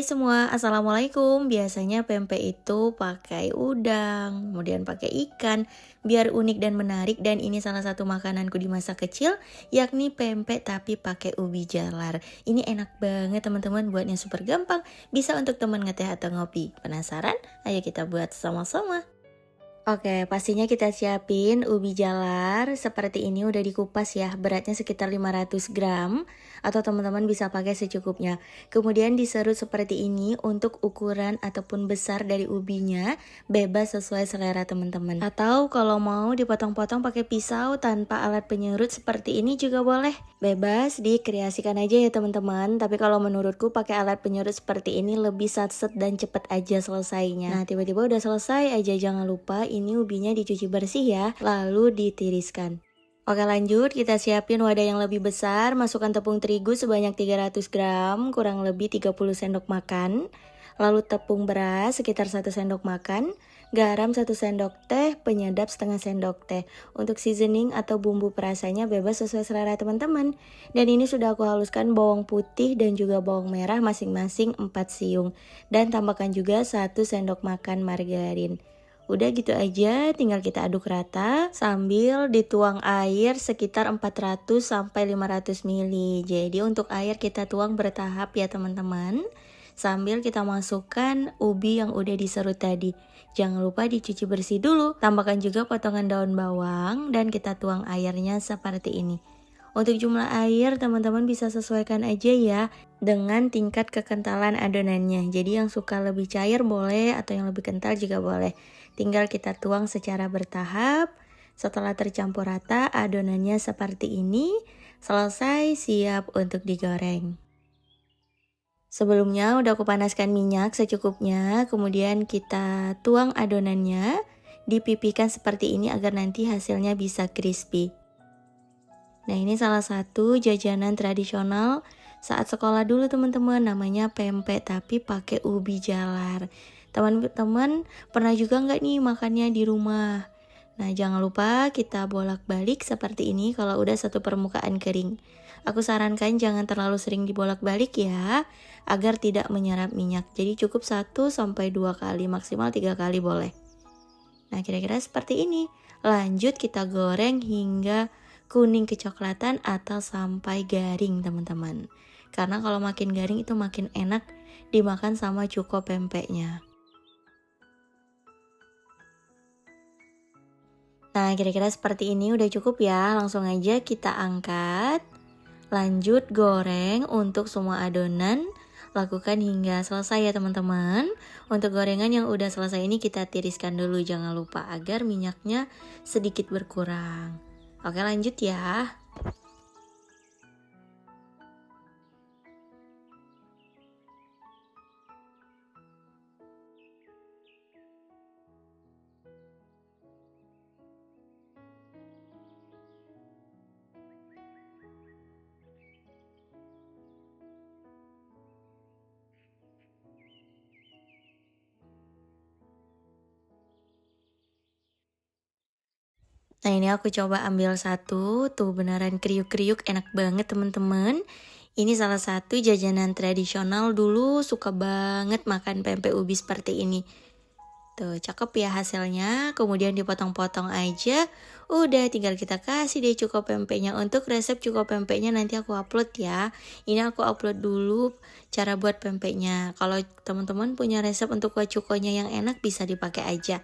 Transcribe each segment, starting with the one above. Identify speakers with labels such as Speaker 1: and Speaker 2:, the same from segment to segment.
Speaker 1: semua, assalamualaikum. Biasanya pempek itu pakai udang, kemudian pakai ikan, biar unik dan menarik. Dan ini salah satu makananku di masa kecil, yakni pempek tapi pakai ubi jalar. Ini enak banget teman-teman, buatnya super gampang. Bisa untuk teman ngeteh atau ngopi. Penasaran? Ayo kita buat sama-sama. Oke, pastinya kita siapin ubi jalar seperti ini udah dikupas ya, beratnya sekitar 500 gram atau teman-teman bisa pakai secukupnya. Kemudian diserut seperti ini untuk ukuran ataupun besar dari ubinya bebas sesuai selera teman-teman. Atau kalau mau dipotong-potong pakai pisau tanpa alat penyerut seperti ini juga boleh. Bebas dikreasikan aja ya teman-teman, tapi kalau menurutku pakai alat penyerut seperti ini lebih satset dan cepet aja selesainya. Nah tiba-tiba udah selesai aja, jangan lupa ini ubinya dicuci bersih ya, lalu ditiriskan. Oke lanjut, kita siapin wadah yang lebih besar, masukkan tepung terigu sebanyak 300 gram, kurang lebih 30 sendok makan. Lalu tepung beras sekitar 1 sendok makan, garam 1 sendok teh, penyedap setengah sendok teh. Untuk seasoning atau bumbu perasanya bebas sesuai selera teman-teman. Dan ini sudah aku haluskan bawang putih dan juga bawang merah masing-masing 4 siung. Dan tambahkan juga 1 sendok makan margarin. Udah gitu aja, tinggal kita aduk rata sambil dituang air sekitar 400 sampai 500 ml. Jadi untuk air kita tuang bertahap ya teman-teman. Sambil kita masukkan ubi yang udah diserut tadi. Jangan lupa dicuci bersih dulu. Tambahkan juga potongan daun bawang dan kita tuang airnya seperti ini. Untuk jumlah air teman-teman bisa sesuaikan aja ya dengan tingkat kekentalan adonannya. Jadi yang suka lebih cair boleh atau yang lebih kental juga boleh. Tinggal kita tuang secara bertahap. Setelah tercampur rata adonannya seperti ini, selesai siap untuk digoreng. Sebelumnya udah aku panaskan minyak secukupnya, kemudian kita tuang adonannya, dipipihkan seperti ini agar nanti hasilnya bisa crispy. Nah ini salah satu jajanan tradisional saat sekolah dulu teman-teman, namanya pempek tapi pakai ubi jalar. Teman-teman pernah juga nggak nih makannya di rumah? Nah jangan lupa kita bolak-balik seperti ini kalau udah satu permukaan kering. Aku sarankan jangan terlalu sering dibolak-balik ya, agar tidak menyerap minyak. Jadi cukup 1-2 kali, maksimal 3 kali boleh. Nah kira-kira seperti ini. Lanjut kita goreng hingga kuning kecoklatan atau sampai garing teman-teman. Karena kalau makin garing itu makin enak dimakan sama cuko pempeknya. Nah kira-kira seperti ini udah cukup ya, langsung aja kita angkat. Lanjut goreng untuk semua adonan, lakukan hingga selesai ya teman-teman. Untuk gorengan yang udah selesai ini kita tiriskan dulu, jangan lupa agar minyaknya sedikit berkurang. Oke lanjut ya. Nah ini aku coba ambil satu, tuh beneran kriuk-kriuk, enak banget teman-teman. Ini salah satu jajanan tradisional, dulu suka banget makan pempek ubi seperti ini. Tuh cakep ya hasilnya, kemudian dipotong-potong aja. Udah tinggal kita kasih deh cuko pempeknya. Untuk resep cuko pempeknya nanti aku upload ya. Ini aku upload dulu cara buat pempeknya. Kalau teman-teman punya resep untuk kuah cukonya yang enak bisa dipakai aja.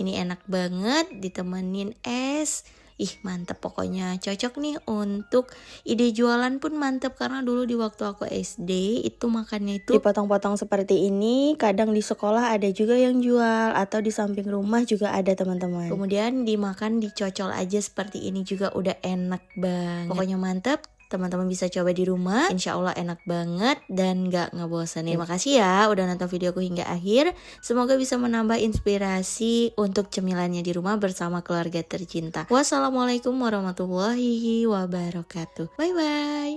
Speaker 1: Ini enak banget ditemenin es. Ih mantep pokoknya, cocok nih untuk ide jualan pun mantep. Karena dulu di waktu aku SD itu makannya itu dipotong-potong seperti ini. Kadang di sekolah ada juga yang jual, atau di samping rumah juga ada teman-teman. Kemudian dimakan dicocol aja seperti ini juga udah enak banget. Pokoknya mantep. Teman-teman bisa coba di rumah, insya Allah enak banget dan gak ngebosenin. Terima kasih ya udah nonton videoku hingga akhir. Semoga bisa menambah inspirasi untuk cemilannya di rumah bersama keluarga tercinta. Wassalamualaikum warahmatullahi wabarakatuh. Bye bye.